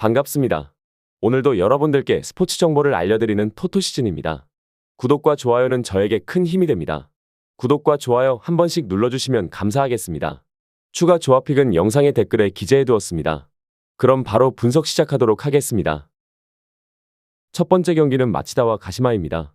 반갑습니다. 오늘도 여러분들께 스포츠 정보를 알려드리는 토토시즌입니다. 구독과 좋아요는 저에게 큰 힘이 됩니다. 구독과 좋아요 한 번씩 눌러주시면 감사하겠습니다. 추가 조합픽은 영상의 댓글에 기재해두었습니다. 그럼 바로 분석 시작하도록 하겠습니다. 첫 번째 경기는 마치다와 가시마입니다.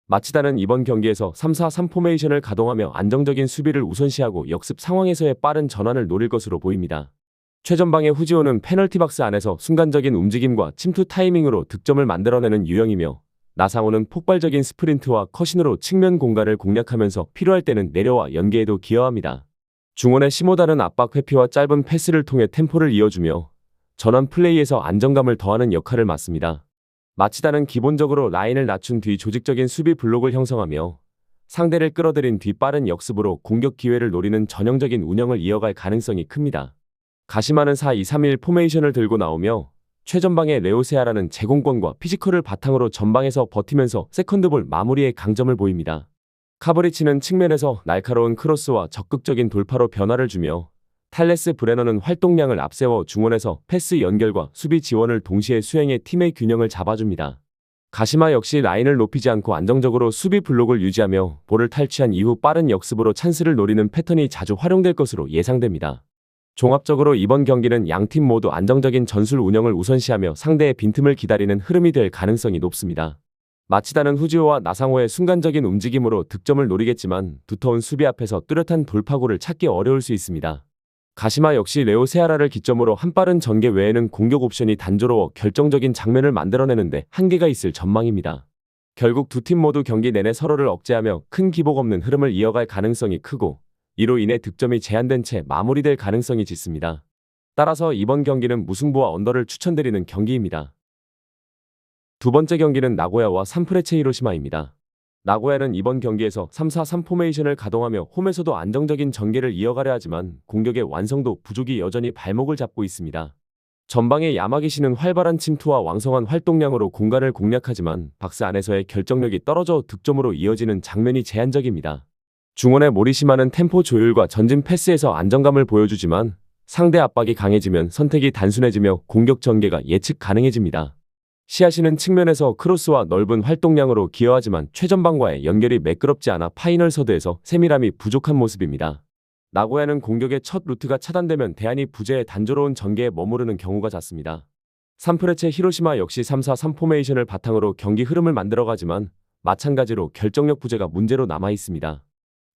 마치다는 이번 경기에서 3-4-3 포메이션을 가동하며 안정적인 수비를 우선시하고 역습 상황에서의 빠른 전환을 노릴 것으로 보입니다. 최전방의 후지오는 페널티 박스 안에서 순간적인 움직임과 침투 타이밍으로 득점을 만들어내는 유형이며, 나상호는 폭발적인 스프린트와 컷신으로 측면 공간을 공략하면서 필요할 때는 내려와 연계에도 기여합니다. 중원의 시모다는 압박 회피와 짧은 패스를 통해 템포를 이어주며 전환 플레이에서 안정감을 더하는 역할을 맡습니다. 마치다는 기본적으로 라인을 낮춘 뒤 조직적인 수비 블록을 형성하며 상대를 끌어들인 뒤 빠른 역습으로 공격 기회를 노리는 전형적인 운영을 이어갈 가능성이 큽니다. 가시마는 4-2-3-1 포메이션을 들고 나오며 최전방의 레오세아라는 제공권과 피지컬을 바탕으로 전방에서 버티면서 세컨드볼 마무리에 강점을 보입니다. 카브리치는 측면에서 날카로운 크로스와 적극적인 돌파로 변화를 주며, 탈레스 브레너는 활동량을 앞세워 중원에서 패스 연결과 수비 지원을 동시에 수행해 팀의 균형을 잡아줍니다. 가시마 역시 라인을 높이지 않고 안정적으로 수비 블록을 유지하며 볼을 탈취한 이후 빠른 역습으로 찬스를 노리는 패턴이 자주 활용될 것으로 예상됩니다. 종합적으로 이번 경기는 양팀 모두 안정적인 전술 운영을 우선시하며 상대의 빈틈을 기다리는 흐름이 될 가능성이 높습니다. 마치다는 후지오와 나상호의 순간적인 움직임으로 득점을 노리겠지만 두터운 수비 앞에서 뚜렷한 돌파구를 찾기 어려울 수 있습니다. 가시마 역시 레오세아라를 기점으로 한 빠른 전개 외에는 공격 옵션이 단조로워 결정적인 장면을 만들어내는데 한계가 있을 전망입니다. 결국 두 팀 모두 경기 내내 서로를 억제하며 큰 기복 없는 흐름을 이어갈 가능성이 크고, 이로 인해 득점이 제한된 채 마무리될 가능성이 짙습니다. 따라서 이번 경기는 무승부와 언더를 추천드리는 경기입니다. 두 번째 경기는 나고야와 산프레체 히로시마입니다. 나고야는 이번 경기에서 3-4-3 포메이션을 가동하며 홈에서도 안정적인 전개를 이어가려 하지만 공격의 완성도 부족이 여전히 발목을 잡고 있습니다. 전방의 야마기시는 활발한 침투와 왕성한 활동량으로 공간을 공략하지만 박스 안에서의 결정력이 떨어져 득점으로 이어지는 장면이 제한적입니다. 중원의 모리시마는 템포 조율과 전진 패스에서 안정감을 보여주지만 상대 압박이 강해지면 선택이 단순해지며 공격 전개가 예측 가능해집니다. 시아시는 측면에서 크로스와 넓은 활동량으로 기여하지만 최전방과의 연결이 매끄럽지 않아 파이널 서드에서 세밀함이 부족한 모습입니다. 나고야는 공격의 첫 루트가 차단되면 대안이 부재해 단조로운 전개에 머무르는 경우가 잦습니다. 산프레체 히로시마 역시 3-4-3 포메이션을 바탕으로 경기 흐름을 만들어가지만 마찬가지로 결정력 부재가 문제로 남아 있습니다.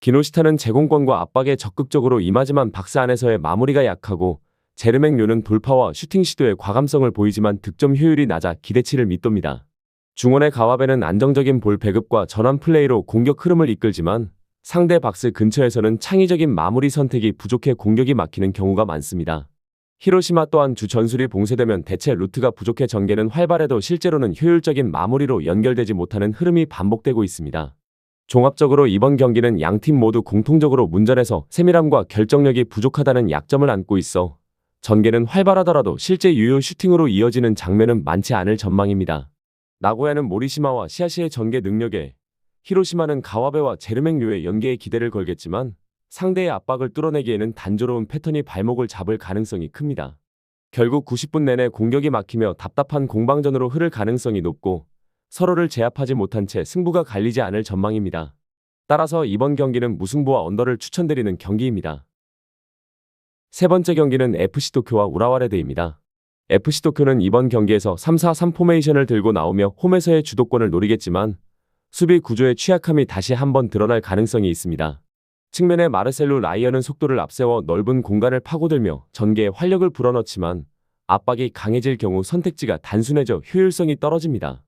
기노시타는 제공권과 압박에 적극적으로 임하지만 박스 안에서의 마무리가 약하고, 제르맹 류는 돌파와 슈팅 시도에 과감성을 보이지만 득점 효율이 낮아 기대치를 밑돕니다. 중원의 가와베는 안정적인 볼 배급과 전환 플레이로 공격 흐름을 이끌지만 상대 박스 근처에서는 창의적인 마무리 선택이 부족해 공격이 막히는 경우가 많습니다. 히로시마 또한 주 전술이 봉쇄되면 대체 루트가 부족해 전개는 활발해도 실제로는 효율적인 마무리로 연결되지 못하는 흐름이 반복되고 있습니다. 종합적으로 이번 경기는 양팀 모두 공통적으로 문전에서 세밀함과 결정력이 부족하다는 약점을 안고 있어 전개는 활발하더라도 실제 유효 슈팅으로 이어지는 장면은 많지 않을 전망입니다. 나고야는 모리시마와 시아시의 전개 능력에, 히로시마는 가와베와 제르맹 류의 연계에 기대를 걸겠지만 상대의 압박을 뚫어내기에는 단조로운 패턴이 발목을 잡을 가능성이 큽니다. 결국 90분 내내 공격이 막히며 답답한 공방전으로 흐를 가능성이 높고, 서로를 제압하지 못한 채 승부가 갈리지 않을 전망입니다. 따라서 이번 경기는 무승부와 언더를 추천드리는 경기입니다. 세 번째 경기는 FC 도쿄와 우라와 레드입니다. FC 도쿄는 이번 경기에서 3-4-3 포메이션을 들고 나오며 홈에서의 주도권을 노리겠지만 수비 구조의 취약함이 다시 한번 드러날 가능성이 있습니다. 측면의 마르셀루 라이어는 속도를 앞세워 넓은 공간을 파고들며 전개에 활력을 불어넣지만 압박이 강해질 경우 선택지가 단순해져 효율성이 떨어집니다.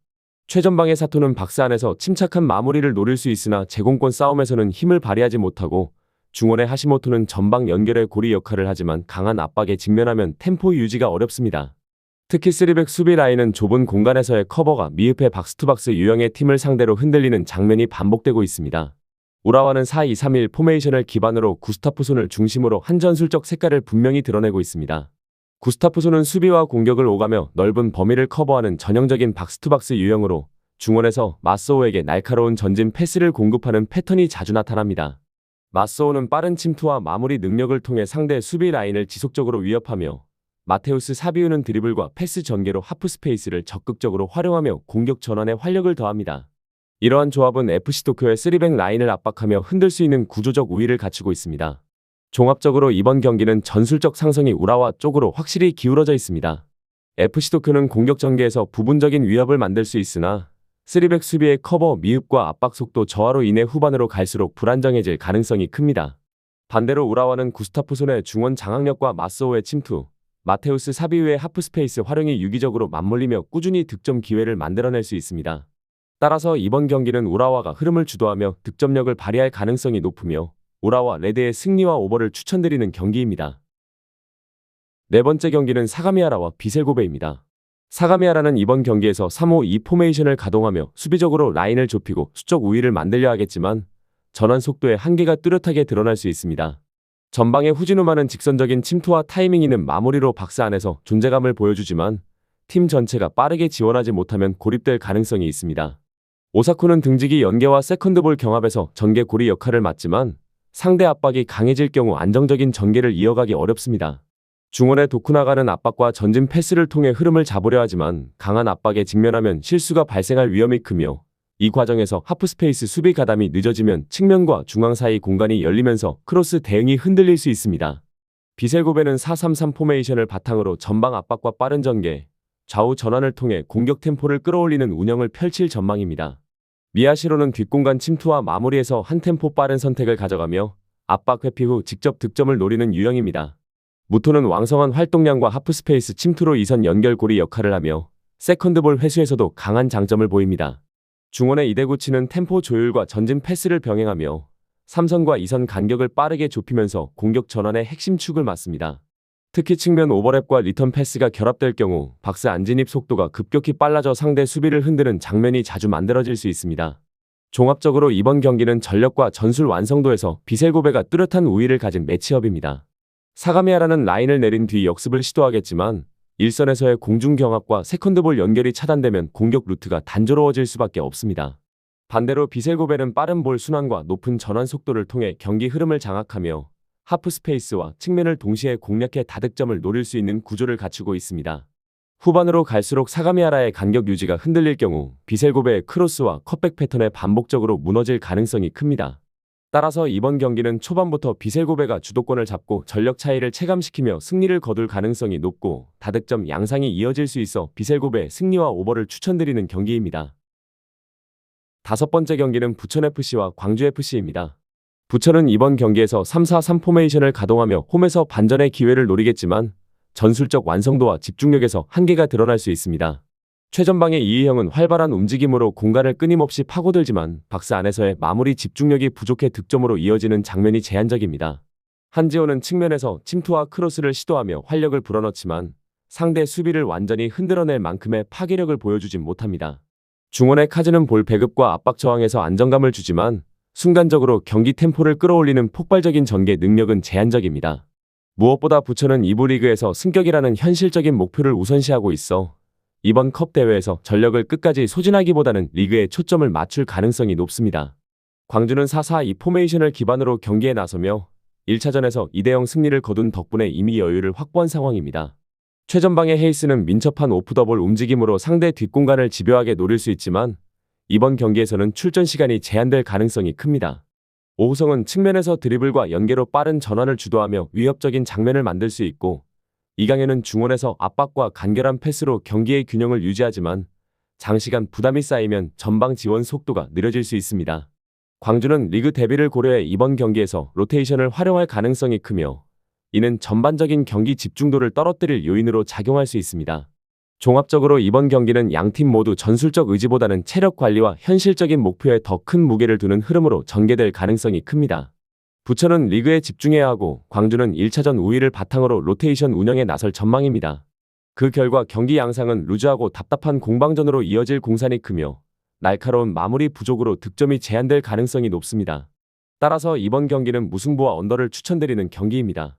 최전방의 사토는 박스 안에서 침착한 마무리를 노릴 수 있으나 제공권 싸움에서는 힘을 발휘하지 못하고, 중원의 하시모토는 전방 연결의 고리 역할을 하지만 강한 압박에 직면하면 템포 유지가 어렵습니다. 특히 3백 수비 라인은 좁은 공간에서의 커버가 미흡해 박스투박스 유형의 팀을 상대로 흔들리는 장면이 반복되고 있습니다. 우라와는 4-2-3-1 포메이션을 기반으로 구스타프손을 중심으로 한 전술적 색깔을 분명히 드러내고 있습니다. 구스타프손은 수비와 공격을 오가며 넓은 범위를 커버하는 전형적인 박스투박스 유형으로 중원에서 마소오에게 날카로운 전진 패스를 공급하는 패턴이 자주 나타납니다. 마소오는 빠른 침투와 마무리 능력을 통해 상대 수비 라인을 지속적으로 위협하며 마테우스 사비우는 드리블과 패스 전개로 하프스페이스를 적극적으로 활용하며 공격 전환에 활력을 더합니다. 이러한 조합은 FC 도쿄의 3백 라인을 압박하며 흔들 수 있는 구조적 우위를 갖추고 있습니다. 종합적으로 이번 경기는 전술적 상성이 우라와 쪽으로 확실히 기울어져 있습니다. FC 도쿄는 공격 전개에서 부분적인 위협을 만들 수 있으나 3백 수비의 커버 미흡과 압박 속도 저하로 인해 후반으로 갈수록 불안정해질 가능성이 큽니다. 반대로 우라와는 구스타프손의 중원 장악력과 마스오의 침투, 마테우스 사비우의 하프스페이스 활용이 유기적으로 맞물리며 꾸준히 득점 기회를 만들어낼 수 있습니다. 따라서 이번 경기는 우라와가 흐름을 주도하며 득점력을 발휘할 가능성이 높으며 우라와 레드의 승리와 오버를 추천드리는 경기입니다. 네 번째 경기는 사가미하라와 비셀고베입니다. 사가미하라는 이번 경기에서 3-5-2 포메이션을 가동하며 수비적으로 라인을 좁히고 수적 우위를 만들려 하겠지만 전환 속도의 한계가 뚜렷하게 드러날 수 있습니다. 전방의 후진후마는 직선적인 침투와 타이밍 있는 마무리로 박스 안에서 존재감을 보여주지만 팀 전체가 빠르게 지원하지 못하면 고립될 가능성이 있습니다. 오사쿠는 등지기 연계와 세컨드볼 경합에서 전개 고리 역할을 맡지만 상대 압박이 강해질 경우 안정적인 전개를 이어가기 어렵습니다. 중원의 도쿠나가는 압박과 전진 패스를 통해 흐름을 잡으려 하지만 강한 압박에 직면하면 실수가 발생할 위험이 크며 이 과정에서 하프스페이스 수비 가담이 늦어지면 측면과 중앙 사이 공간이 열리면서 크로스 대응이 흔들릴 수 있습니다. 비셀고베는 4-3-3 포메이션을 바탕으로 전방 압박과 빠른 전개, 좌우 전환을 통해 공격 템포를 끌어올리는 운영을 펼칠 전망입니다. 미야시로는 뒷공간 침투와 마무리에서 한 템포 빠른 선택을 가져가며 압박 회피 후 직접 득점을 노리는 유형입니다. 무토는 왕성한 활동량과 하프스페이스 침투로 이선 연결고리 역할을 하며 세컨드볼 회수에서도 강한 장점을 보입니다. 중원의 이데구치는 템포 조율과 전진 패스를 병행하며 3선과 2선 간격을 빠르게 좁히면서 공격 전환의 핵심 축을 맡습니다. 특히 측면 오버랩과 리턴 패스가 결합될 경우 박스 안진입 속도가 급격히 빨라져 상대 수비를 흔드는 장면이 자주 만들어질 수 있습니다. 종합적으로 이번 경기는 전력과 전술 완성도에서 비셀고베가 뚜렷한 우위를 가진 매치업입니다. 사가미하라는 라인을 내린 뒤 역습을 시도하겠지만 일선에서의 공중 경합과 세컨드볼 연결이 차단되면 공격 루트가 단조로워질 수밖에 없습니다. 반대로 비셀고베는 빠른 볼 순환과 높은 전환 속도를 통해 경기 흐름을 장악하며 하프스페이스와 측면을 동시에 공략해 다득점을 노릴 수 있는 구조를 갖추고 있습니다. 후반으로 갈수록 사가미하라의 간격 유지가 흔들릴 경우 비셀고베의 크로스와 컷백 패턴에 반복적으로 무너질 가능성이 큽니다. 따라서 이번 경기는 초반부터 비셀고베가 주도권을 잡고 전력 차이를 체감시키며 승리를 거둘 가능성이 높고 다득점 양상이 이어질 수 있어 비셀고베의 승리와 오버를 추천드리는 경기입니다. 다섯 번째 경기는 부천FC와 광주FC입니다. 부천은 이번 경기에서 3-4-3 포메이션을 가동하며 홈에서 반전의 기회를 노리겠지만 전술적 완성도와 집중력에서 한계가 드러날 수 있습니다. 최전방의 이의형은 활발한 움직임으로 공간을 끊임없이 파고들지만 박스 안에서의 마무리 집중력이 부족해 득점으로 이어지는 장면이 제한적입니다. 한지호는 측면에서 침투와 크로스를 시도하며 활력을 불어넣지만 상대 수비를 완전히 흔들어낼 만큼의 파괴력을 보여주진 못합니다. 중원의 카즈는 볼 배급과 압박 저항에서 안정감을 주지만 순간적으로 경기 템포를 끌어올리는 폭발적인 전개 능력은 제한적입니다. 무엇보다 부천은 2부 리그에서 승격이라는 현실적인 목표를 우선시하고 있어 이번 컵 대회에서 전력을 끝까지 소진하기보다는 리그에 초점을 맞출 가능성이 높습니다. 광주는 4-4-2 포메이션을 기반으로 경기에 나서며 1차전에서 2-0 승리를 거둔 덕분에 이미 여유를 확보한 상황입니다. 최전방의 헤이스는 민첩한 오프더볼 움직임으로 상대 뒷공간을 집요하게 노릴 수 있지만 이번 경기에서는 출전 시간이 제한될 가능성이 큽니다. 오후성은 측면에서 드리블과 연계로 빠른 전환을 주도하며 위협적인 장면을 만들 수 있고 이강현은 중원에서 압박과 간결한 패스로 경기의 균형을 유지하지만 장시간 부담이 쌓이면 전방 지원 속도가 느려질 수 있습니다. 광주는 리그 데뷔를 고려해 이번 경기에서 로테이션을 활용할 가능성이 크며 이는 전반적인 경기 집중도를 떨어뜨릴 요인으로 작용할 수 있습니다. 종합적으로 이번 경기는 양팀 모두 전술적 의지보다는 체력 관리와 현실적인 목표에 더 큰 무게를 두는 흐름으로 전개될 가능성이 큽니다. 부천은 리그에 집중해야 하고 광주는 1차전 우위를 바탕으로 로테이션 운영에 나설 전망입니다. 그 결과 경기 양상은 루즈하고 답답한 공방전으로 이어질 공산이 크며 날카로운 마무리 부족으로 득점이 제한될 가능성이 높습니다. 따라서 이번 경기는 무승부와 언더를 추천드리는 경기입니다.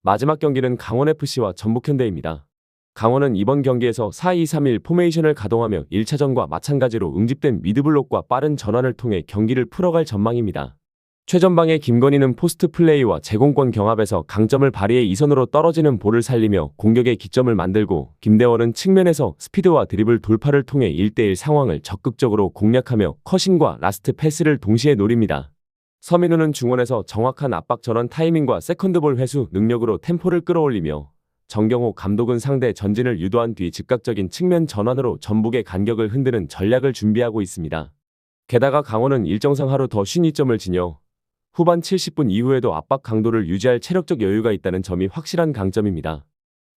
마지막 경기는 강원FC와 전북현대입니다. 강원은 이번 경기에서 4-2-3-1 포메이션을 가동하며 1차전과 마찬가지로 응집된 미드블록과 빠른 전환을 통해 경기를 풀어갈 전망입니다. 최전방의 김건희는 포스트 플레이와 제공권 경합에서 강점을 발휘해 2선으로 떨어지는 볼을 살리며 공격의 기점을 만들고, 김대원은 측면에서 스피드와 드리블 돌파를 통해 1대1 상황을 적극적으로 공략하며 커싱과 라스트 패스를 동시에 노립니다. 서민우는 중원에서 정확한 압박 전원 타이밍과 세컨드볼 회수 능력으로 템포를 끌어올리며, 정경호 감독은 상대 전진을 유도한 뒤 즉각적인 측면 전환으로 전북의 간격을 흔드는 전략을 준비하고 있습니다. 게다가 강원은 일정상 하루 더 쉰 2점을 지녀 후반 70분 이후에도 압박 강도를 유지할 체력적 여유가 있다는 점이 확실한 강점입니다.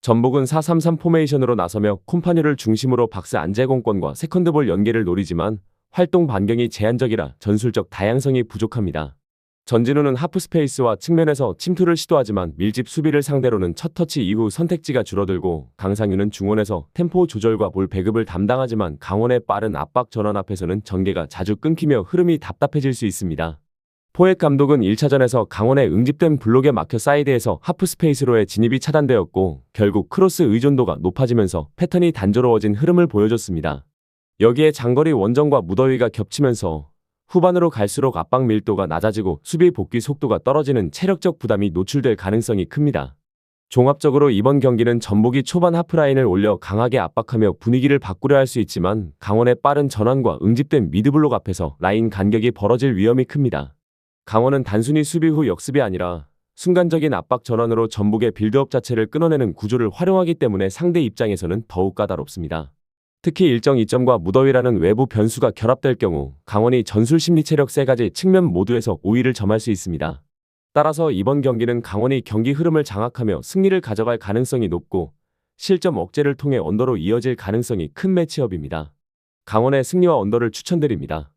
전북은 4-3-3 포메이션으로 나서며 콤파뉴를 중심으로 박스 안제공권과 세컨드볼 연계를 노리지만 활동 반경이 제한적이라 전술적 다양성이 부족합니다. 전진우는 하프스페이스와 측면에서 침투를 시도하지만 밀집 수비를 상대로는 첫 터치 이후 선택지가 줄어들고, 강상윤은 중원에서 템포 조절과 볼 배급을 담당하지만 강원의 빠른 압박 전환 앞에서는 전개가 자주 끊기며 흐름이 답답해질 수 있습니다. 포획 감독은 1차전에서 강원의 응집된 블록에 막혀 사이드에서 하프스페이스로의 진입이 차단되었고, 결국 크로스 의존도가 높아지면서 패턴이 단조로워진 흐름을 보여줬습니다. 여기에 장거리 원정과 무더위가 겹치면서 후반으로 갈수록 압박 밀도가 낮아지고 수비 복귀 속도가 떨어지는 체력적 부담이 노출될 가능성이 큽니다. 종합적으로 이번 경기는 전북이 초반 하프라인을 올려 강하게 압박하며 분위기를 바꾸려 할 수 있지만, 강원의 빠른 전환과 응집된 미드블록 앞에서 라인 간격이 벌어질 위험이 큽니다. 강원은 단순히 수비 후 역습이 아니라 순간적인 압박 전환으로 전북의 빌드업 자체를 끊어내는 구조를 활용하기 때문에 상대 입장에서는 더욱 까다롭습니다. 특히 일정 이점과 무더위라는 외부 변수가 결합될 경우 강원이 전술 심리 체력 세 가지 측면 모두에서 우위를 점할 수 있습니다. 따라서 이번 경기는 강원이 경기 흐름을 장악하며 승리를 가져갈 가능성이 높고, 실점 억제를 통해 언더로 이어질 가능성이 큰 매치업입니다. 강원의 승리와 언더를 추천드립니다.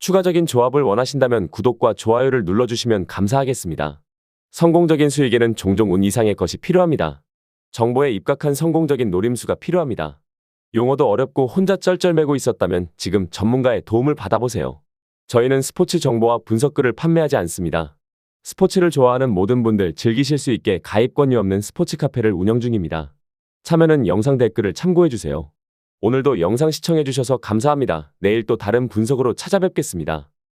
추가적인 조합을 원하신다면 구독과 좋아요를 눌러주시면 감사하겠습니다. 성공적인 수익에는 종종 운 이상의 것이 필요합니다. 정보에 입각한 성공적인 노림수가 필요합니다. 용어도 어렵고 혼자 쩔쩔매고 있었다면 지금 전문가의 도움을 받아보세요. 저희는 스포츠 정보와 분석글을 판매하지 않습니다. 스포츠를 좋아하는 모든 분들 즐기실 수 있게 가입권이 없는 스포츠 카페를 운영 중입니다. 참여는 영상 댓글을 참고해주세요. 오늘도 영상 시청해주셔서 감사합니다. 내일 또 다른 분석으로 찾아뵙겠습니다.